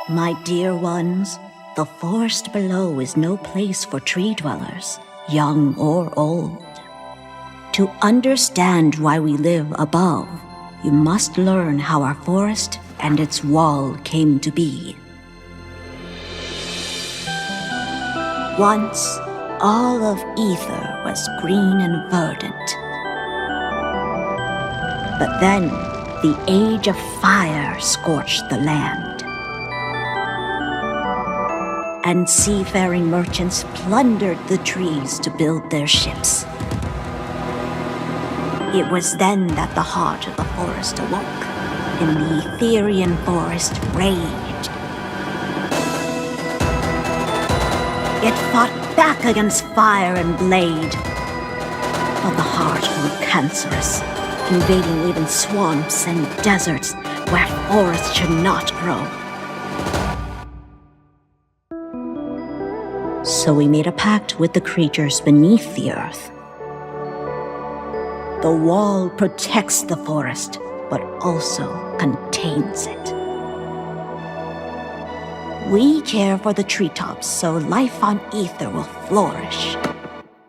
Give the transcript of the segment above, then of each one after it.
My dear ones, the forest below is no place for tree dwellers, young or old. To understand why we live above, you must learn how our forest and its wall came to be. Once, all of Aether was green and verdant. But then, the age of fire scorched the land. And seafaring merchants plundered the trees to build their ships. It was then that the heart of the forest awoke, and the Aetherian forest raged. It fought back against fire and blade, but the heart grew cancerous, invading even swamps and deserts where forests should not grow. So we made a pact with the creatures beneath the earth. The wall protects the forest, but also contains it. We care for the treetops so life on Aether will flourish.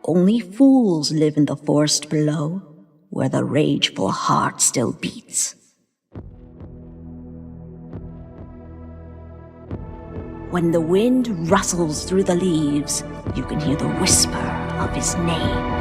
Only fools live in the forest below, where the rageful heart still beats. When the wind rustles through the leaves, you can hear the whisper of his name.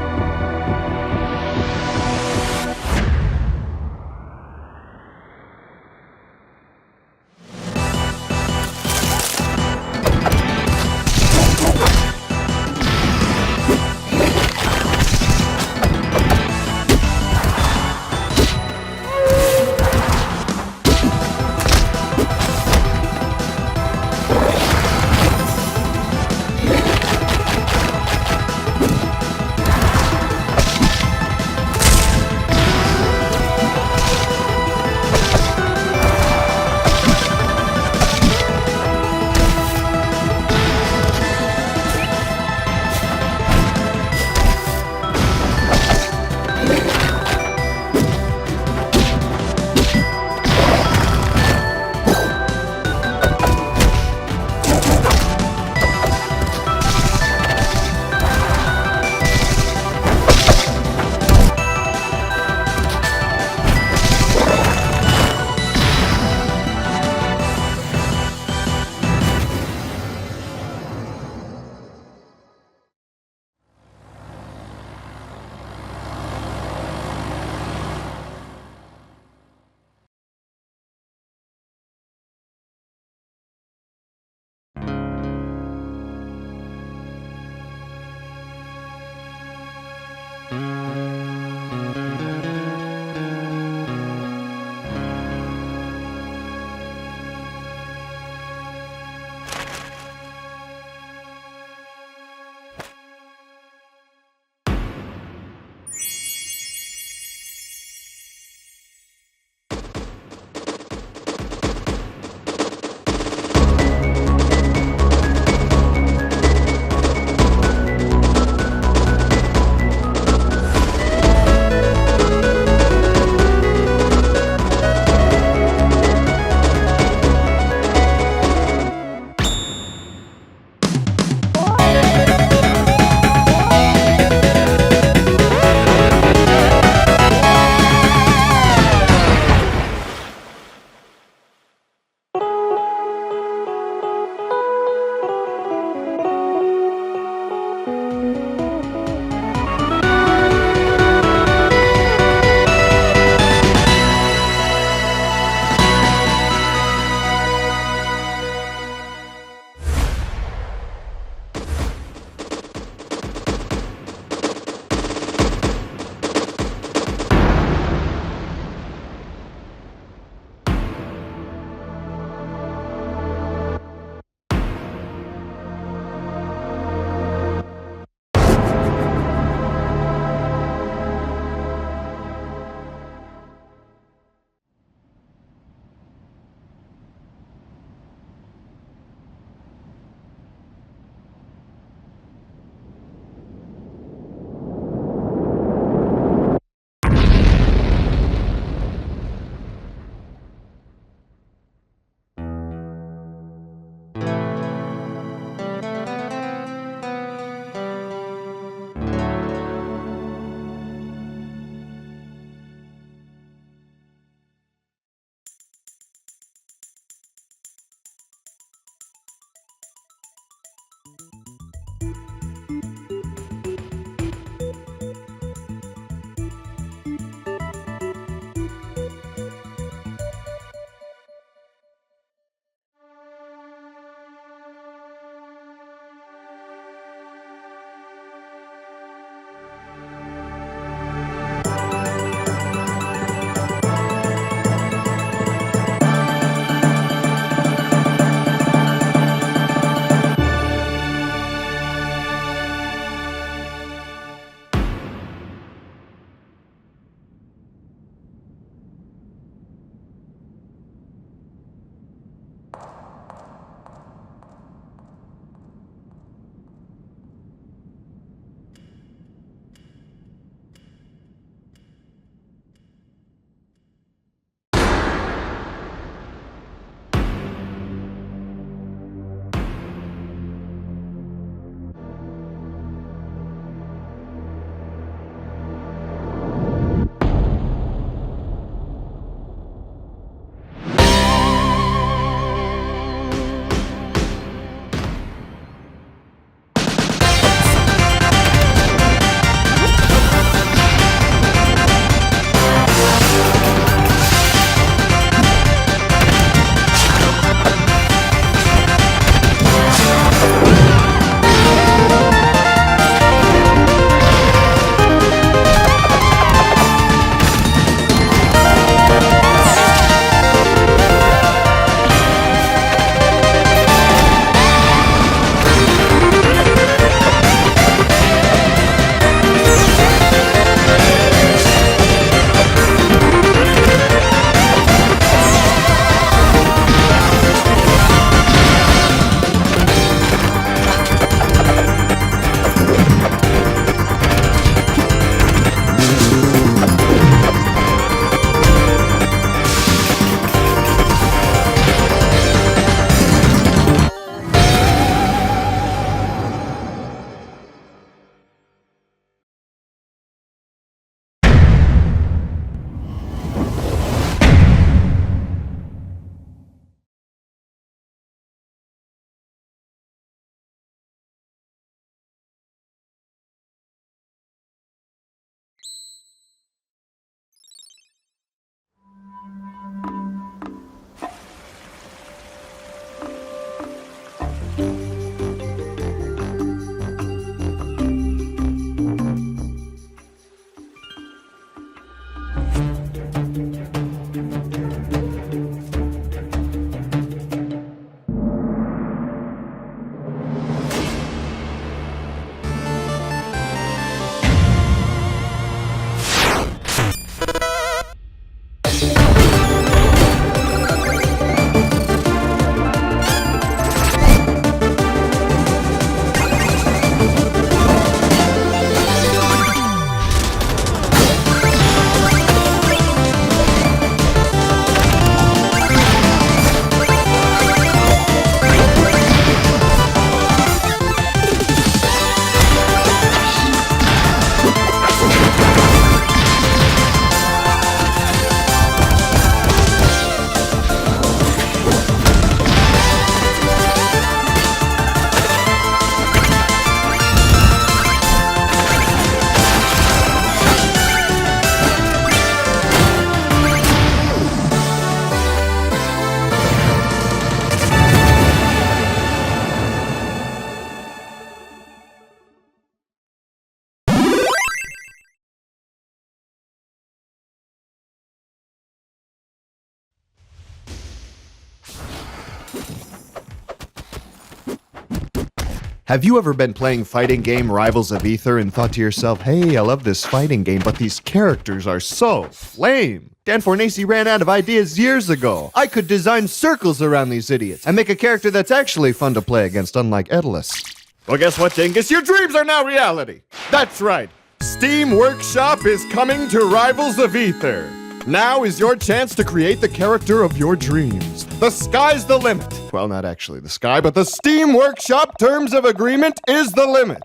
Have you ever been playing fighting game Rivals of Aether and thought to yourself, hey, I love this fighting game, but these characters are so lame? Dan Fornace ran out of ideas years ago. I could design circles around these idiots and make a character that's actually fun to play against, unlike Edalus. Well, guess what, Dingus? Your dreams are now reality. That's right. Steam Workshop is coming to Rivals of Aether. Now is your chance to create the character of your dreams. The sky's the limit. Well, not actually the sky, but the Steam Workshop terms of agreement is the limit.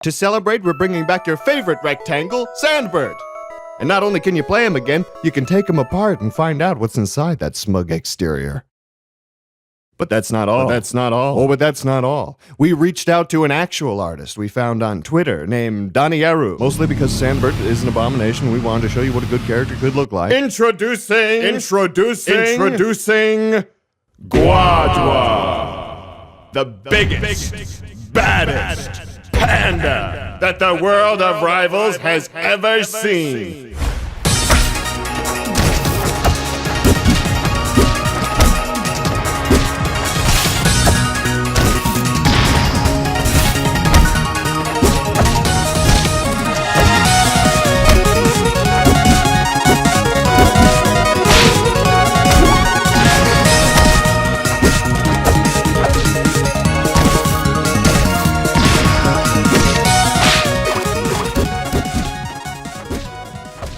To celebrate, we're bringing back your favorite rectangle, Sandbird. And not only can you play him again, you can take him apart and find out what's inside that smug exterior. But that's not all. Oh, but that's not all. We reached out to an actual artist we found on Twitter named Danieru. Mostly because Sandbird is an abomination. We wanted to show you what a good character could look like. Introducing Guadua. The biggest, baddest panda that the world of Rivals has ever seen.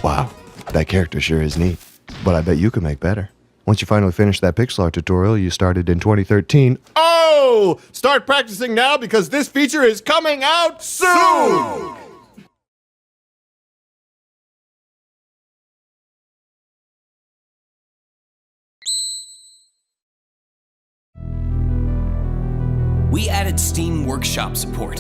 Wow, that character sure is neat. But I bet you can make better. Once you finally finish that pixel art tutorial you started in 2013. Oh! Start practicing now because this feature is coming out soon! We added Steam Workshop support.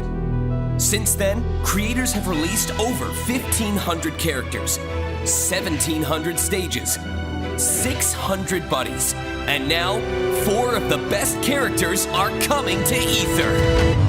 Since then, creators have released over 1,500 characters, 1,700 stages, 600 buddies, and now 4 of the best characters are coming to Aether.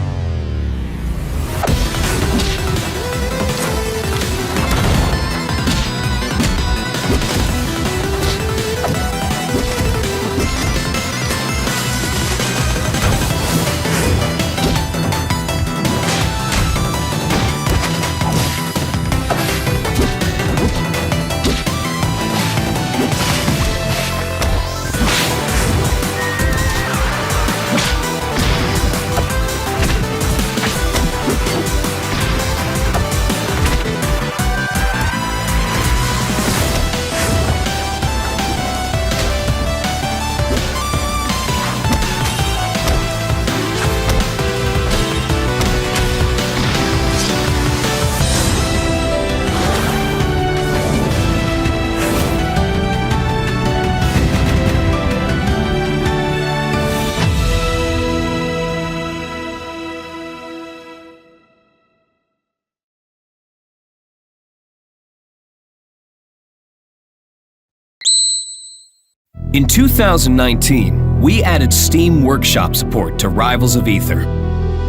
In 2019, we added Steam Workshop support to Rivals of Aether.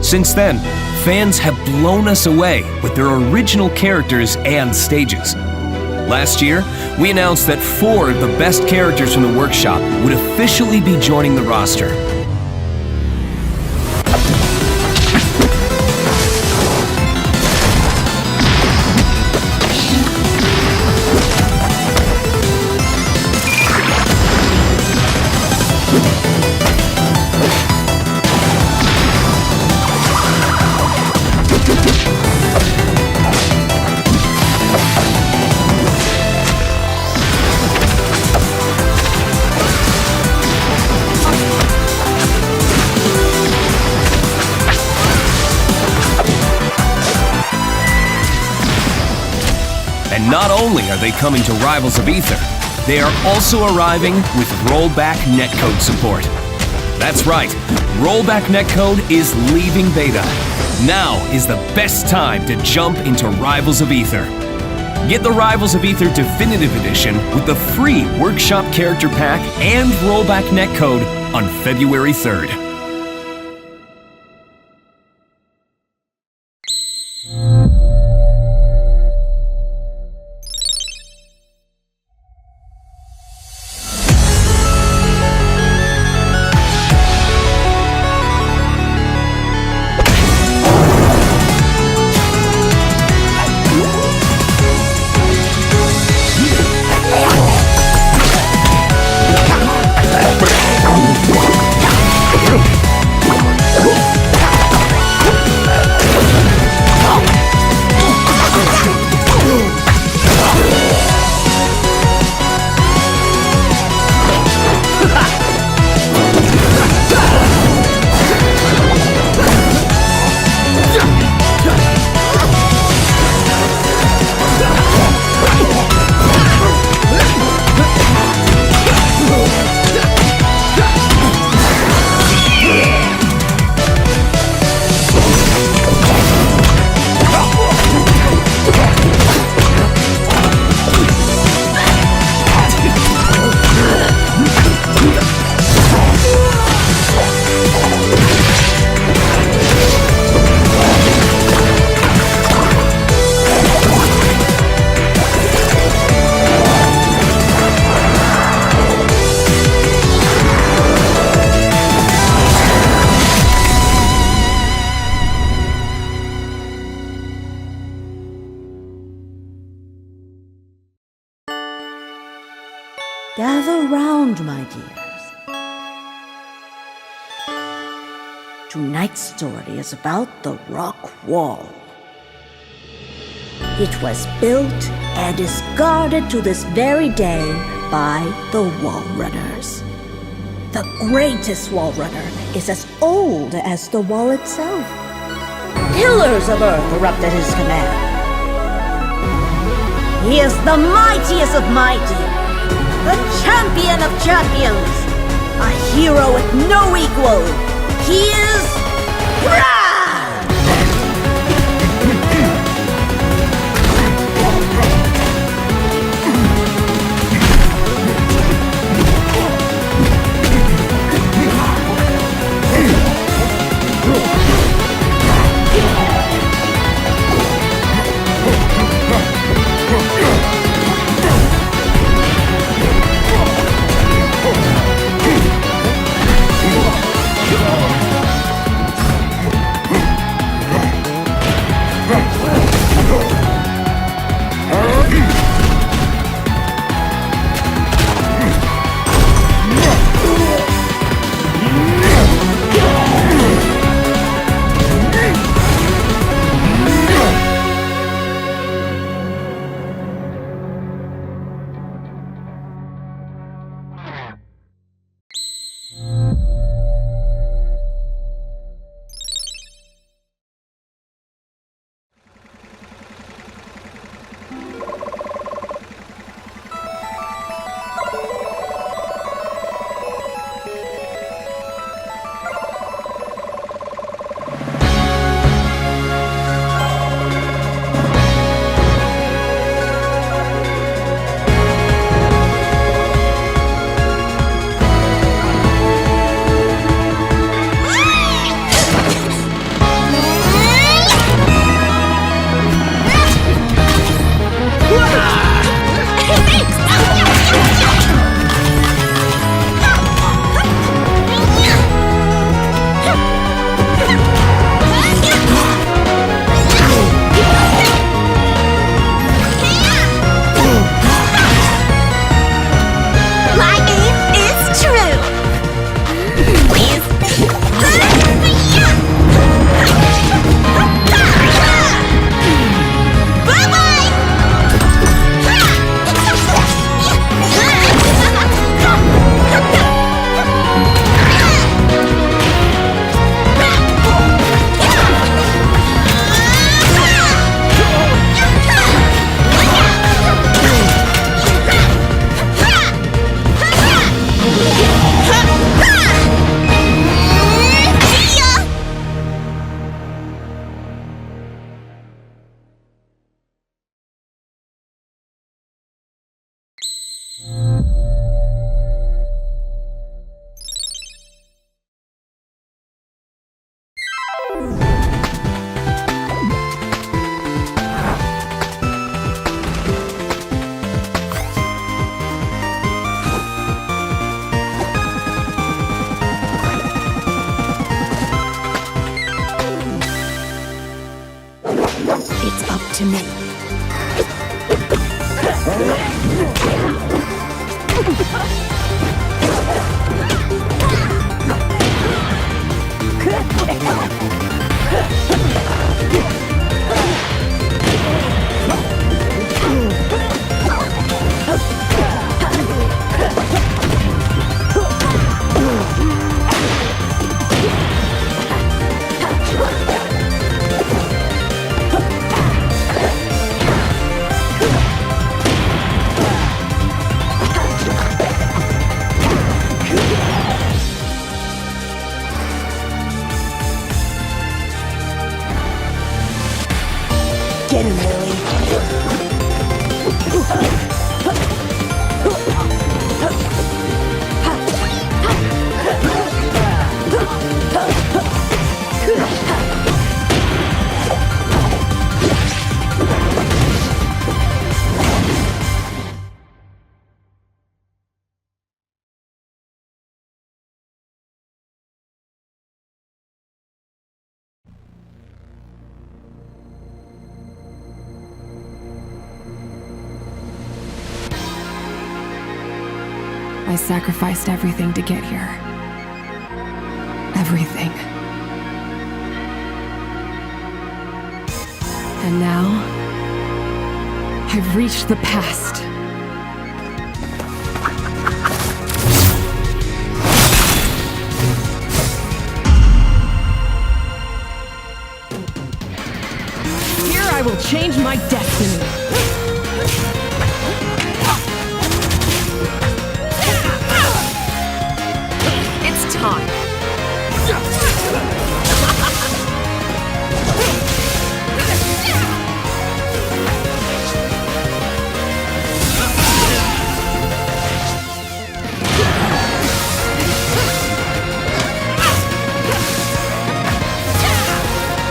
Since then, fans have blown us away with their original characters and stages. Last year, we announced that 4 of the best characters from the workshop would officially be joining the roster. And not only are they coming to Rivals of Aether, they are also arriving with rollback netcode support. That's right, rollback netcode is leaving beta. Now is the best time to jump into Rivals of Aether. Get the Rivals of Aether Definitive Edition with the free Workshop Character Pack and rollback netcode on February 3rd. Gather round, my dears. Tonight's story is about the rock wall. It was built and is guarded to this very day by the Wall Runners. The greatest Wall Runner is as old as the wall itself. Pillars of earth erupt at his command. He is the mightiest of mighty, the champion of champions, a hero with no equal. He is Ra! I sacrificed everything to get here. Everything. And now, I've reached the past. Here I will change my destiny. It's time.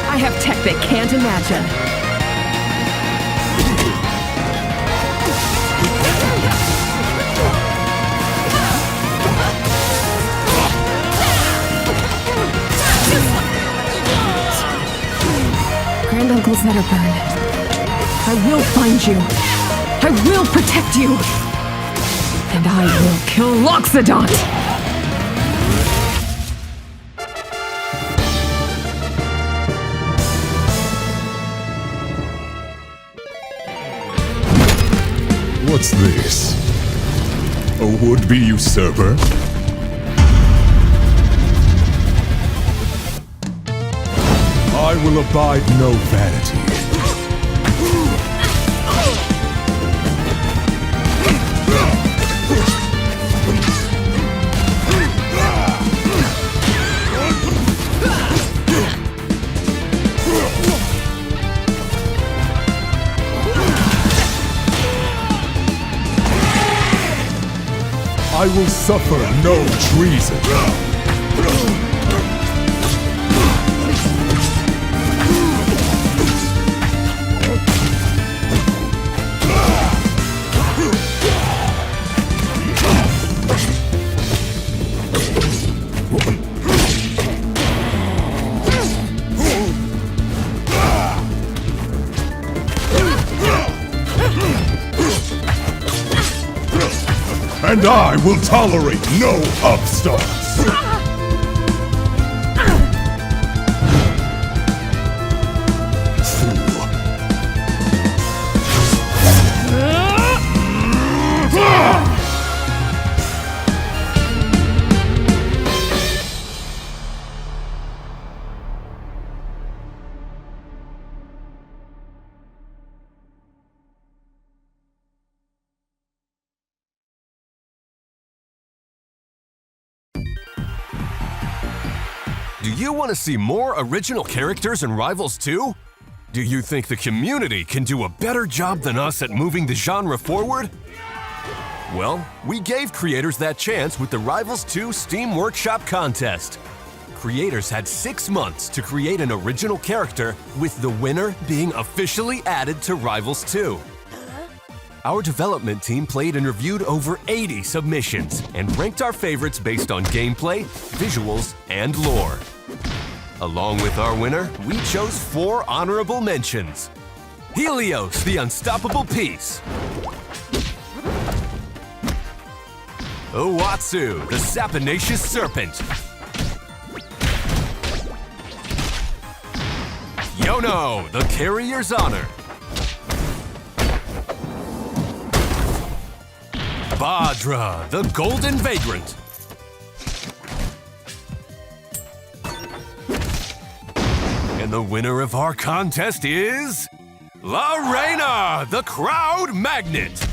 I have tech they can't imagine. Granduncle's Zetterburn. I will find you. I will protect you. And I will kill Loxodont! What's this? A would-be usurper? I will abide no vanity. I will suffer no treason. And I will tolerate no upstarts! Fool. Do you want to see more original characters in Rivals 2? Do you think the community can do a better job than us at moving the genre forward? Well, we gave creators that chance with the Rivals 2 Steam Workshop contest. Creators had 6 months to create an original character, with the winner being officially added to Rivals 2. Our development team played and reviewed over 80 submissions and ranked our favorites based on gameplay, visuals, and lore. Along with our winner, we chose 4 honorable mentions. Helios, the Unstoppable Piece. Owatsu, the Saponaceous Serpent. Yono, the Carrier's Honor. Badra, the Golden Vagrant. And the winner of our contest is... Lorena, the Crowd Magnet.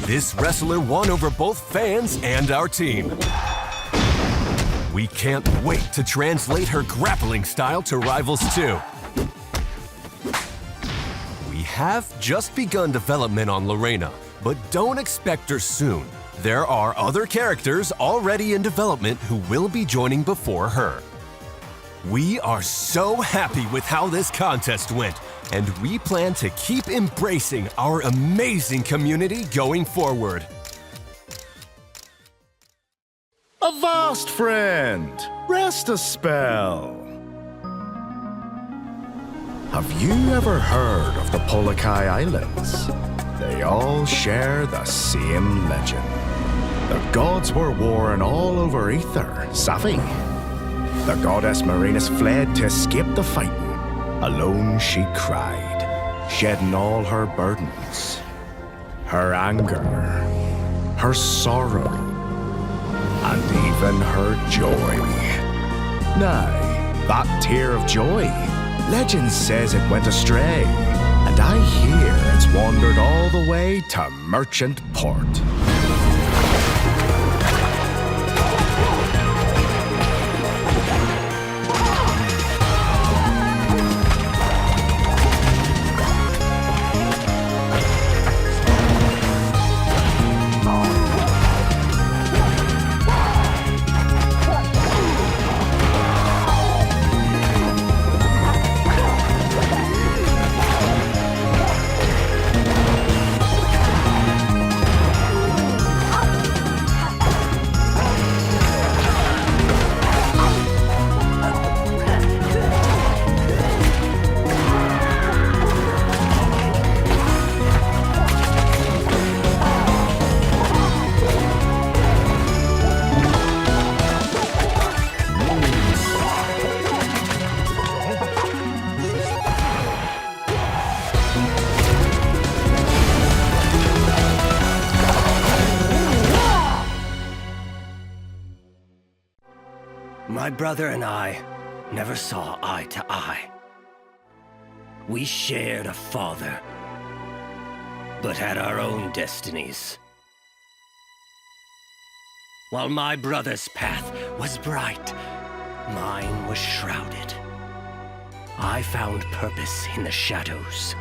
This wrestler won over both fans and our team. We can't wait to translate her grappling style to Rivals 2. We have just begun development on Lorena, but don't expect her soon. There are other characters already in development who will be joining before her. We are so happy with how this contest went, and we plan to keep embracing our amazing community going forward. Avast, friend! Rest a spell! Have you ever heard of the Polokai Islands? They all share the same legend. The gods were warring all over Aether, savvy? The goddess Marinus fled to escape the fighting. Alone she cried, shedding all her burdens. Her anger, her sorrow, and even her joy. Now, that tear of joy, legend says it went astray, and I hear it's wandered all the way to Merchant Port. My brother and I never saw eye to eye. We shared a father, but had our own destinies. While my brother's path was bright, mine was shrouded. I found purpose in the shadows.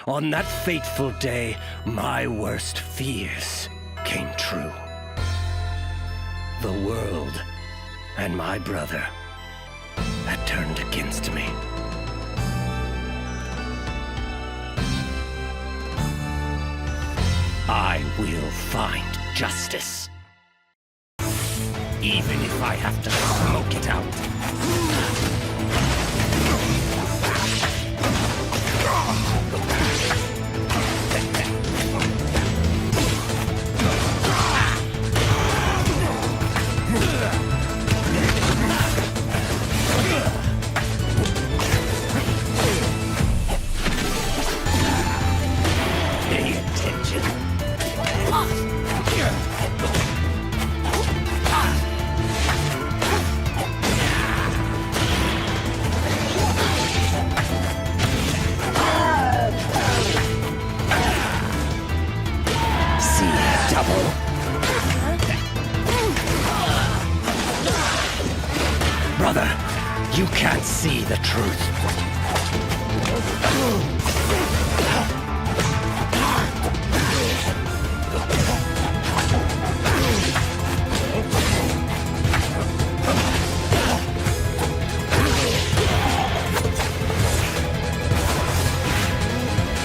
On that fateful day, my worst fears came true. The world and my brother had turned against me. I will find justice. Even if I have to smoke it out. Pay attention. See double. Brother, you can't see the truth.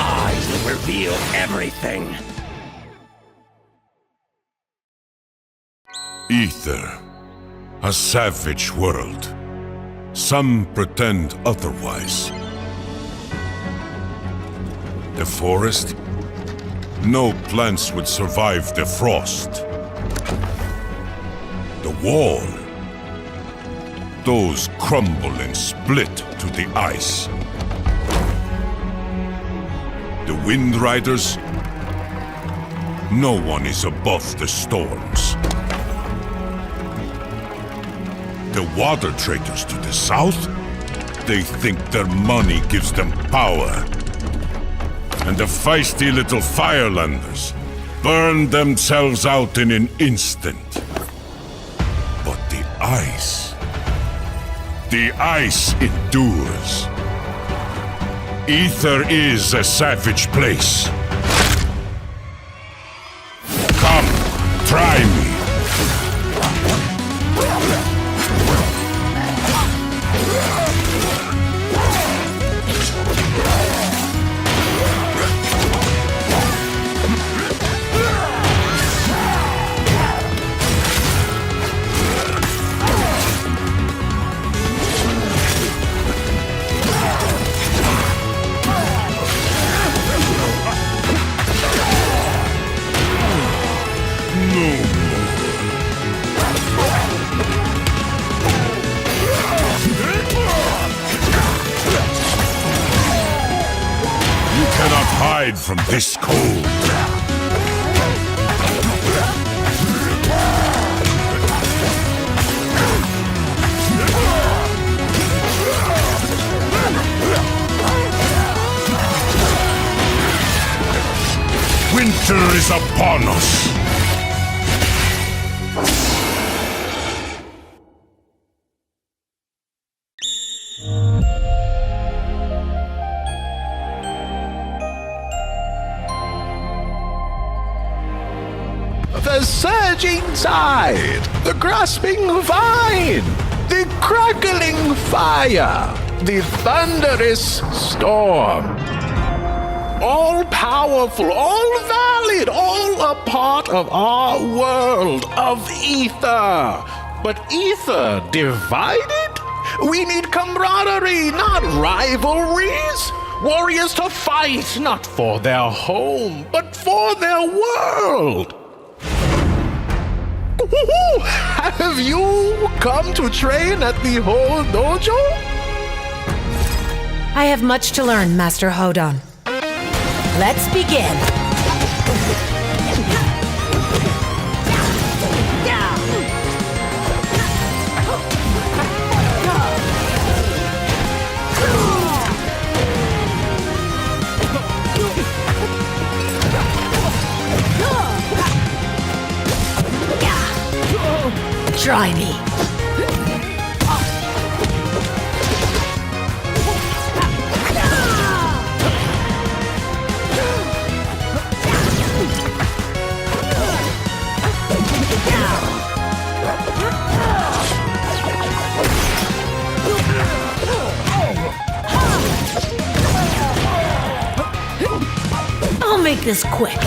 I will reveal everything. Aether, a savage world. Some pretend otherwise. The forest? No plants would survive the frost. The wall? Those crumble and split to the ice. The Wind Riders? No one is above the storms. The water traders to the south? They think their money gives them power. And the feisty little Firelanders burn themselves out in an instant. But the ice endures. Aether is a savage place. Come, try me. from this cold. Winter is upon us. The surging tide, the grasping vine, the crackling fire, the thunderous storm. All powerful, all valid, all a part of our world of Aether. But Aether divided? We need camaraderie, not rivalries. Warriors to fight, not for their home, but for their world. Have you come to train at the whole dojo? I have much to learn, Master Hodon. Let's begin. Try me. I'll make this quick.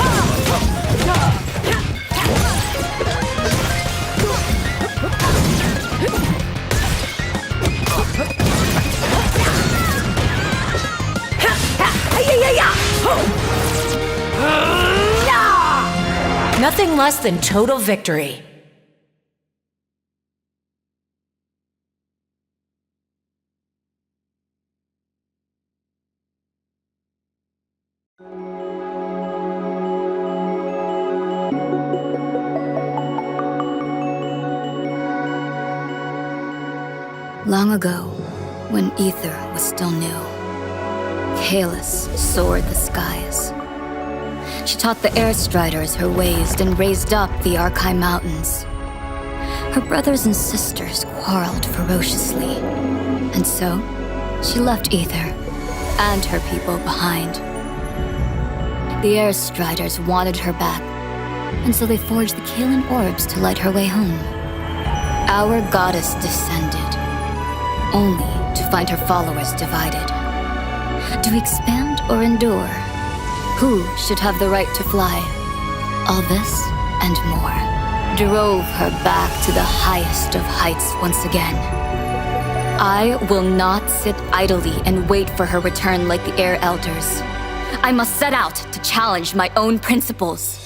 Nothing less than total victory. Long ago, when Aether was still new, Kalis soared the skies. She taught the air striders her ways and raised up the Arkai Mountains. Her brothers and sisters quarreled ferociously, and so she left Aether and her people behind. The air striders wanted her back, and so they forged the Kaelin orbs to light her way home. Our goddess descended, only to find her followers divided. To expand or endure? Who should have the right to fly? All this and more drove her back to the highest of heights once again. I will not sit idly and wait for her return like the Air Elders. I must set out to challenge my own principles.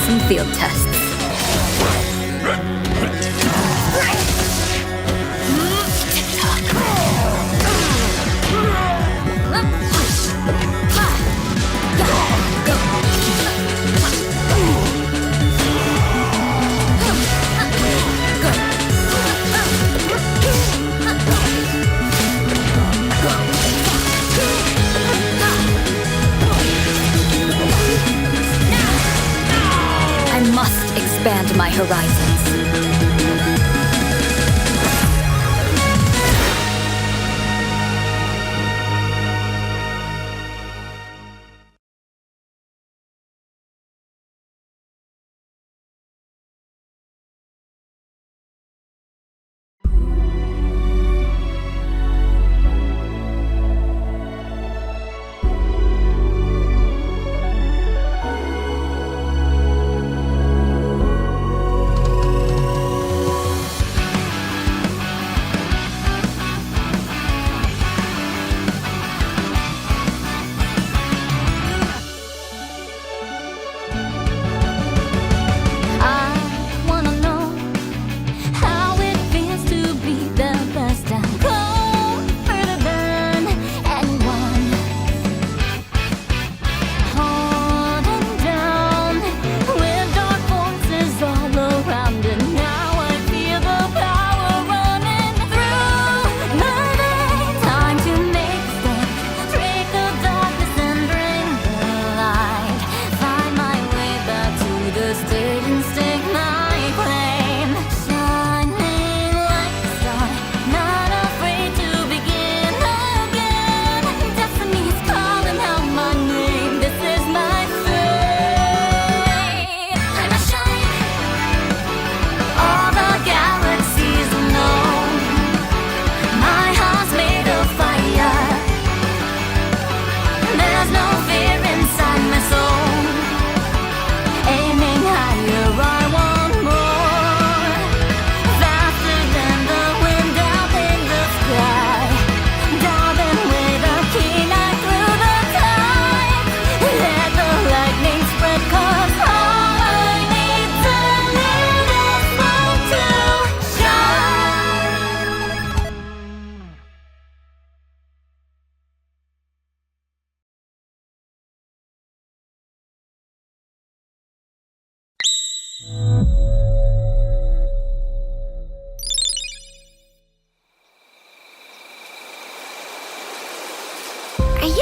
Some field tests. I must expand my horizons.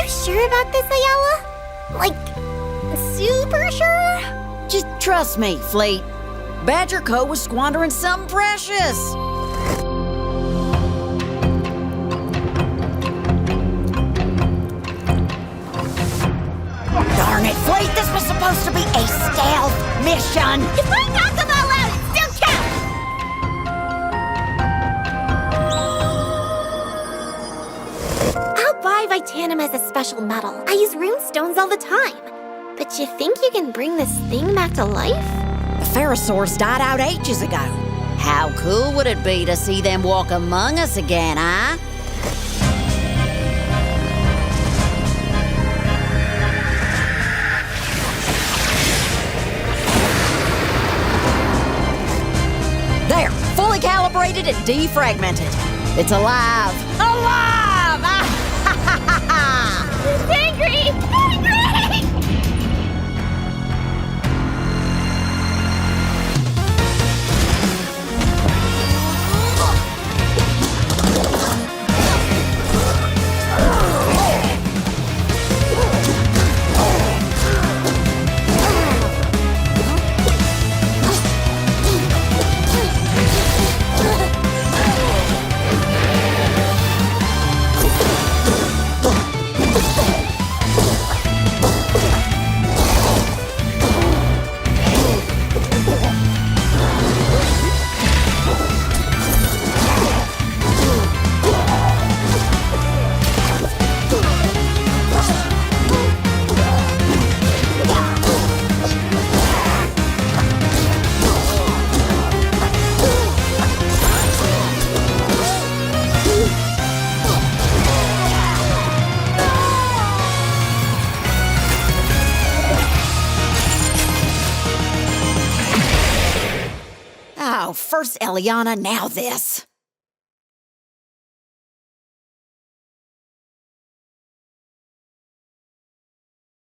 sure about this, Ayala? Like, super sure? Just trust me, Fleet. Badger Co. was squandering something precious. Darn it, Fleet, this was supposed to be a stealth mission. If I knock them all out, it still counts! I'll buy Vitanum as a special metal. I use rune stones all the time. But you think you can bring this thing back to life? The Pherosaurs died out ages ago. How cool would it be to see them walk among us again, huh? There, fully calibrated and defragmented. It's alive. Alive! It's angry! Angry! Oh, first Eliana, now this.